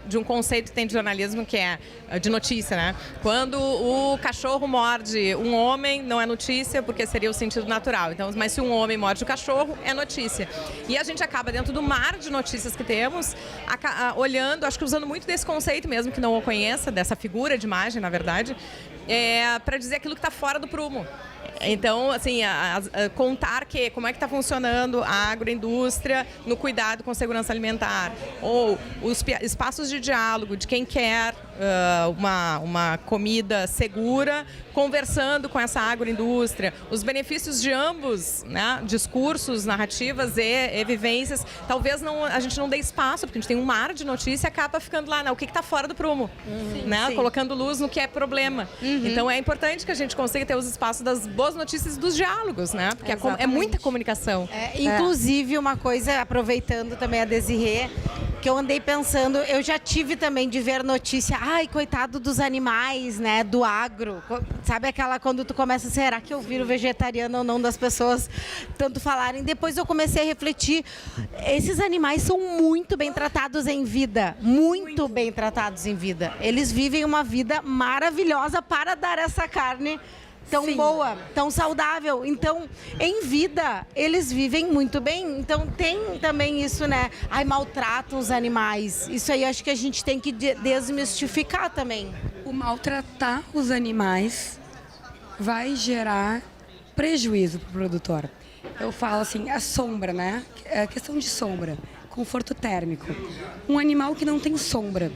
de um conceito que tem de jornalismo que é de notícia, né? Quando o cachorro morde um homem, não é notícia, porque seria o sentido natural. Então, mas se um homem morde o cachorro, é notícia. E a gente acaba dentro do mar de notícias que temos, olhando, acho que usando muito desse conceito mesmo, que não o conheça, dessa figura de imagem, na verdade, para dizer aquilo que está fora do prumo. Então, assim, contar como é que está funcionando a agroindústria no cuidado com segurança alimentar, ou os espaços de diálogo de quem quer uma comida segura, conversando com essa agroindústria, os benefícios de ambos, né, discursos, narrativas e vivências. Talvez a gente não dê espaço, porque a gente tem um mar de notícia e acaba ficando lá, o que está fora do prumo, né, colocando luz no que é problema. Então, é importante que a gente consiga ter os espaços das boas notícias e dos diálogos, né, porque é muita comunicação. Inclusive, uma coisa, aproveitando também a Desirê, que eu andei pensando, eu já tive também de ver notícia, ai, coitado dos animais, né, do agro. Sabe aquela quando tu começa, será que eu viro vegetariana ou não, das pessoas tanto falarem? Depois eu comecei a refletir, esses animais são muito bem tratados em vida, muito bem tratados em vida. Eles vivem uma vida maravilhosa para dar essa carne tão boa, tão saudável. Então, em vida, eles vivem muito bem. Então, tem também isso, né? Ai, maltratam os animais. Isso aí acho que a gente tem que desmistificar também. O maltratar os animais vai gerar prejuízo para o produtor. Eu falo assim, a sombra, né? É questão de sombra, conforto térmico. Um animal que não tem sombra.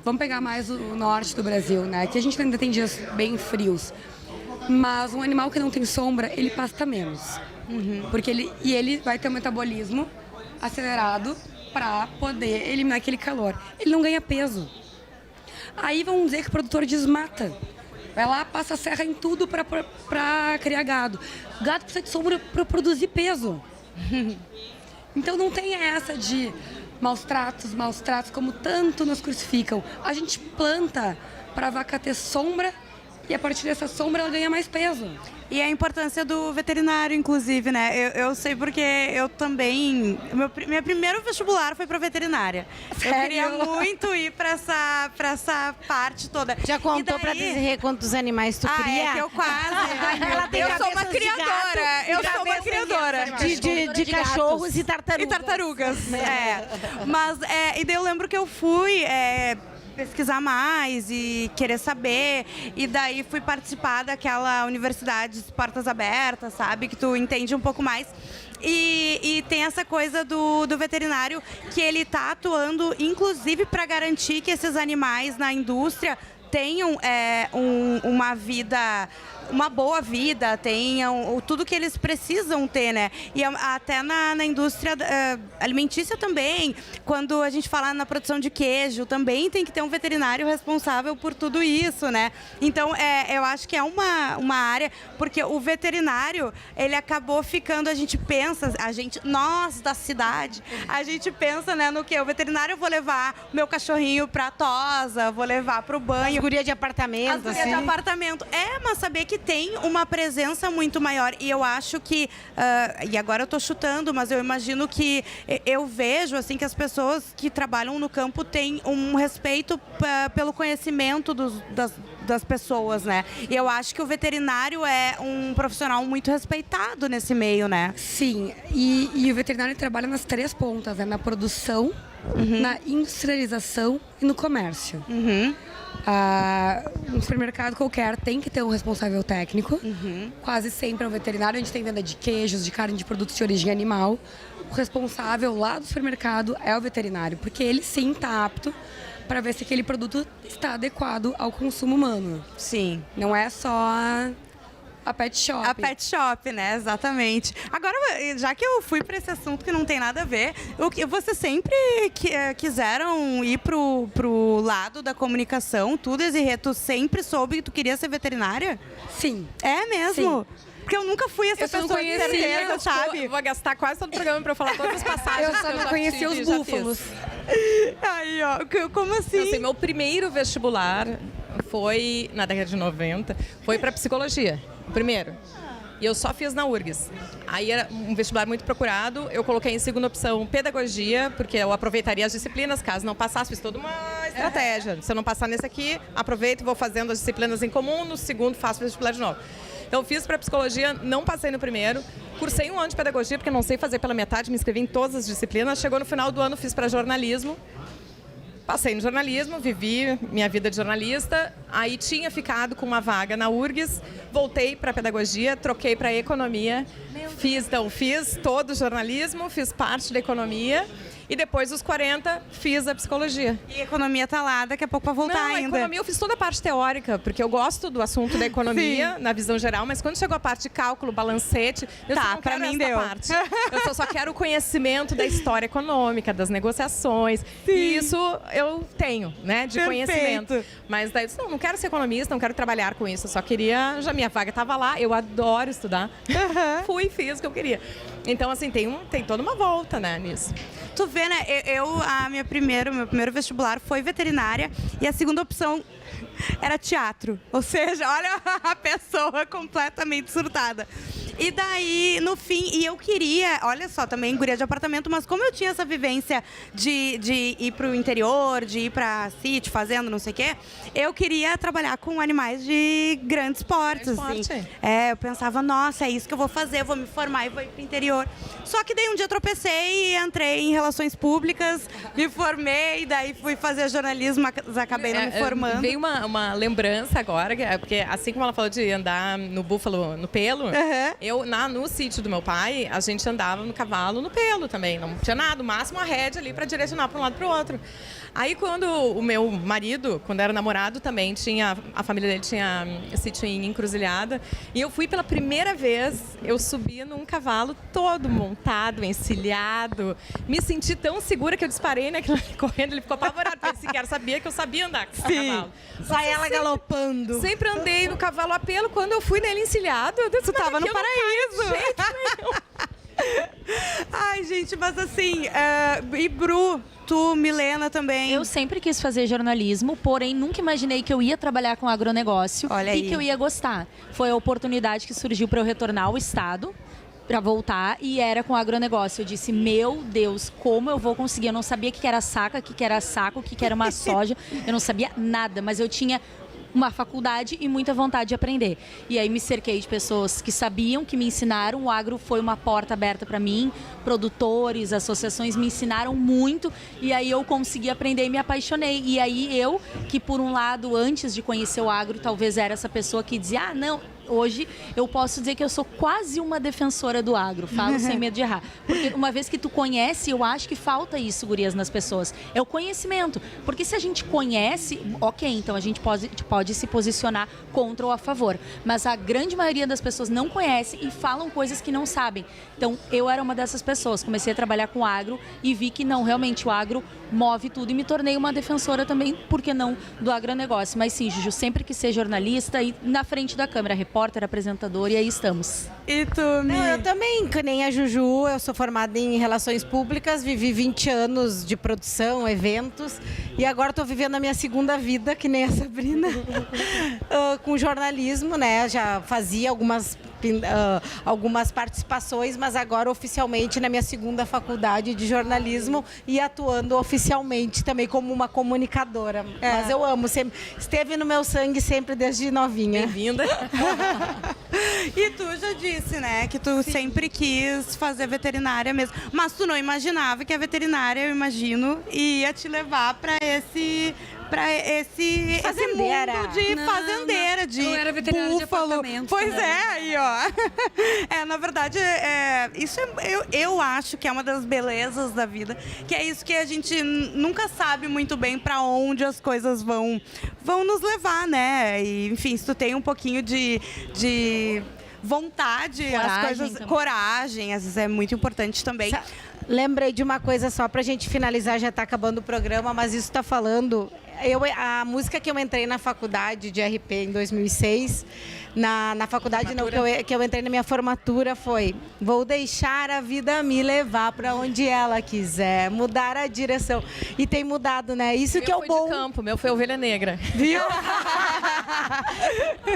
Vamos pegar mais o norte do Brasil, né? Que a gente ainda tem dias bem frios. Mas um animal que não tem sombra, ele pasta menos. Porque ele vai ter um metabolismo acelerado para poder eliminar aquele calor. Ele não ganha peso. Aí vão dizer que o produtor desmata. Vai lá, passa a serra em tudo para criar gado. O gado precisa de sombra para produzir peso. Então não tem essa de maus tratos, como tanto nos crucificam. A gente planta para a vaca ter sombra e a partir dessa sombra ela ganha mais peso. E a importância do veterinário, inclusive, né? Eu sei porque eu também... Meu primeiro vestibular foi para veterinária. Sério? Eu queria muito ir para essa parte toda. Já contou para Desirê quantos animais tu cria? É que eu quase. Ela tem eu sou uma cabeças de criadora. gato, Eu sou uma criadora. de cachorros e tartarugas. E tartarugas, Mas, e daí eu lembro que eu fui pesquisar mais e querer saber. E daí fui participar daquela universidade de portas abertas, sabe? Que tu entende um pouco mais. E tem essa coisa do veterinário que ele tá atuando, inclusive, para garantir que esses animais na indústria tenham uma vida, uma boa vida, tenham tudo que eles precisam ter, né? E até na indústria alimentícia também, quando a gente fala na produção de queijo, também tem que ter um veterinário responsável por tudo isso, né? Então, eu acho que é uma área, porque o veterinário, ele acabou ficando, nós da cidade, a gente pensa, né, no que? O veterinário, eu vou levar meu cachorrinho pra tosa, vou levar pro banho. Guria de apartamento, As gurias de apartamento. Mas saber que tem uma presença muito maior. E eu acho que, e agora eu tô chutando, mas eu imagino que eu vejo assim que as pessoas que trabalham no campo têm um respeito pelo conhecimento das pessoas, né? E eu acho que o veterinário é um profissional muito respeitado nesse meio, né? Sim, e o veterinário trabalha nas 3 pontas, né? Na produção, na industrialização e no comércio. Um supermercado qualquer tem que ter um responsável técnico. Quase sempre é um veterinário. A gente tem venda de queijos, de carne, de produtos de origem animal. O responsável lá do supermercado é o veterinário, porque ele sim está apto para ver se aquele produto está adequado ao consumo humano. Sim. Não é só a pet shop. A pet shop, né? Exatamente. Agora, já que eu fui para esse assunto que não tem nada a ver, vocês sempre quiseram ir pro lado da comunicação, tudo, Desirê? Tu sempre soube que tu queria ser veterinária? Sim. É mesmo? Sim. Porque eu nunca fui essa pessoa de certeza, sabe? Eu vou gastar quase todo o programa para falar todas as passagens. Eu só não conhecia os búfalos. Aí, ó, como assim? Eu sei, meu primeiro vestibular foi, na década de 90, foi para psicologia, o primeiro. E eu só fiz na URGS. Aí era um vestibular muito procurado, eu coloquei em segunda opção pedagogia, porque eu aproveitaria as disciplinas, caso não passasse, fiz toda uma estratégia. Se eu não passar nesse aqui, aproveito e vou fazendo as disciplinas em comum, no segundo faço o vestibular de novo. Então, fiz para psicologia, não passei no primeiro. Cursei um ano de pedagogia, porque não sei fazer pela metade, me inscrevi em todas as disciplinas. Chegou no final do ano, fiz para jornalismo. Passei no jornalismo, vivi minha vida de jornalista. Aí tinha ficado com uma vaga na URGS, voltei para pedagogia, troquei para economia. Fiz todo o jornalismo, fiz parte da economia. E depois dos 40, fiz a psicologia. E a economia tá lá, daqui a pouco para voltar ainda. Não, a economia eu fiz toda a parte teórica, porque eu gosto do assunto da economia, na visão geral, mas quando chegou a parte de cálculo, balancete, eu só não quero essa parte. Eu só quero o conhecimento da história econômica, das negociações. Sim. E isso eu tenho, né, de conhecimento. Mas daí eu disse, não quero ser economista, não quero trabalhar com isso, eu só queria, já minha vaga estava lá, eu adoro estudar. Fui e fiz o que eu queria. Então, assim, tem toda uma volta, né, nisso. Tu vê, né? Meu primeiro vestibular foi veterinária e a segunda opção era teatro. Ou seja, olha a pessoa completamente surtada. E daí, no fim, eu queria, olha só, também guria de apartamento, mas como eu tinha essa vivência de ir pro interior, de ir pra sítio, fazendo não sei o quê, eu queria trabalhar com animais de grandes portes, assim. Eu pensava, nossa, é isso que eu vou fazer, eu vou me formar e vou ir pro interior. Só que daí um dia tropecei e entrei em relações públicas, me formei, daí fui fazer jornalismo, mas acabei não me formando. Veio uma lembrança agora, porque assim como ela falou de andar no búfalo, no pelo, no sítio do meu pai, a gente andava no cavalo no pelo também. Não tinha nada, o máximo a rédea ali para direcionar para um lado para o outro. Aí quando o meu marido, quando era namorado, também a família dele tinha sítio em Encruzilhada. E eu fui pela primeira vez, eu subi num cavalo todo montado, encilhado. Me senti tão segura que eu disparei naquilo ali correndo, ele ficou apavorado, porque ele sequer sabia que eu sabia andar com esse cavalo. Sai ela galopando. Sempre andei no cavalo a pelo, quando eu fui nele encilhado, eu disse, Tu tava no paraíso. Jeito Ai, gente, mas assim, e Bru, tu, Milena também. Eu sempre quis fazer jornalismo, porém nunca imaginei que eu ia trabalhar com agronegócio e que eu ia gostar. Foi a oportunidade que surgiu para eu retornar ao estado, para voltar, e era com agronegócio. Eu disse, meu Deus, como eu vou conseguir? Eu não sabia o que era saca, o que era saco, o que era uma soja, eu não sabia nada, mas eu tinha uma faculdade e muita vontade de aprender. E aí me cerquei de pessoas que sabiam, que me ensinaram. O agro foi uma porta aberta para mim. Produtores, associações me ensinaram muito. E aí eu consegui aprender e me apaixonei. E aí eu, que por um lado, antes de conhecer o agro, talvez era essa pessoa que dizia, não, hoje eu posso dizer que eu sou quase uma defensora do agro. Falo sem medo de errar. Porque uma vez que tu conhece, eu acho que falta isso, gurias, nas pessoas. É o conhecimento. Porque se a gente conhece, ok, então a gente pode se posicionar contra ou a favor. Mas a grande maioria das pessoas não conhece e falam coisas que não sabem. Então, eu era uma dessas pessoas. Comecei a trabalhar com agro e vi que não, realmente o agro move tudo. E me tornei uma defensora também, por que não, do agronegócio. Mas sim, Juju, sempre quis ser jornalista e na frente da câmera, repórter, apresentador, e aí estamos. E tu, Mi? Não, eu também, que nem a Juju, eu sou formada em Relações Públicas, vivi 20 anos de produção, eventos, e agora estou vivendo a minha segunda vida, que nem a Sabrina, com jornalismo, né? Já fazia algumas participações, mas agora oficialmente na minha segunda faculdade de jornalismo e atuando oficialmente também como uma comunicadora. Mas eu amo, sempre esteve no meu sangue sempre desde novinha. Bem-vinda. E tu já disse, né, que tu sempre quis fazer veterinária mesmo, mas tu não imaginava que a veterinária, eu imagino, ia te levar para esse mundo de fazendeira, de eu era veterinária de búfalo. apartamento. Pois aí, ó. Na verdade, eu acho que é uma das belezas da vida, que é isso que a gente nunca sabe muito bem para onde as coisas vão nos levar, né? E, enfim, se tu tem um pouquinho de vontade, coragem, às vezes é muito importante também. Lembrei de uma coisa só pra gente finalizar, já tá acabando o programa, mas isso tá falando... a música que eu entrei na faculdade de RP em 2006, na faculdade não, que eu entrei na minha formatura foi: vou deixar a vida me levar para onde ela quiser, mudar a direção. E tem mudado, né? Isso que é o bom. De campo, meu foi Ovelha Negra. Viu?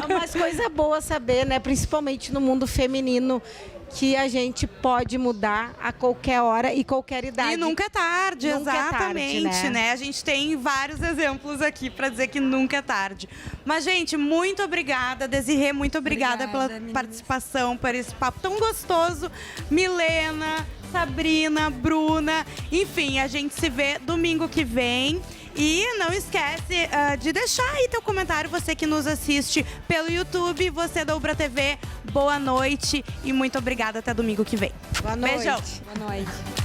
Mas coisa boa saber, né? Principalmente no mundo feminino, que a gente pode mudar a qualquer hora e qualquer idade. E nunca é tarde, exatamente, né? A gente tem vários exemplos aqui para dizer que nunca é tarde. Mas, gente, muito obrigada, Desirê, muito obrigada pela participação, por esse papo tão gostoso. Milena, Sabrina, Bruna, enfim, a gente se vê domingo que vem. E não esquece de deixar aí teu comentário, você que nos assiste pelo YouTube, você da Ubra TV, boa noite e muito obrigada, até domingo que vem. Boa noite. Beijão. Boa noite.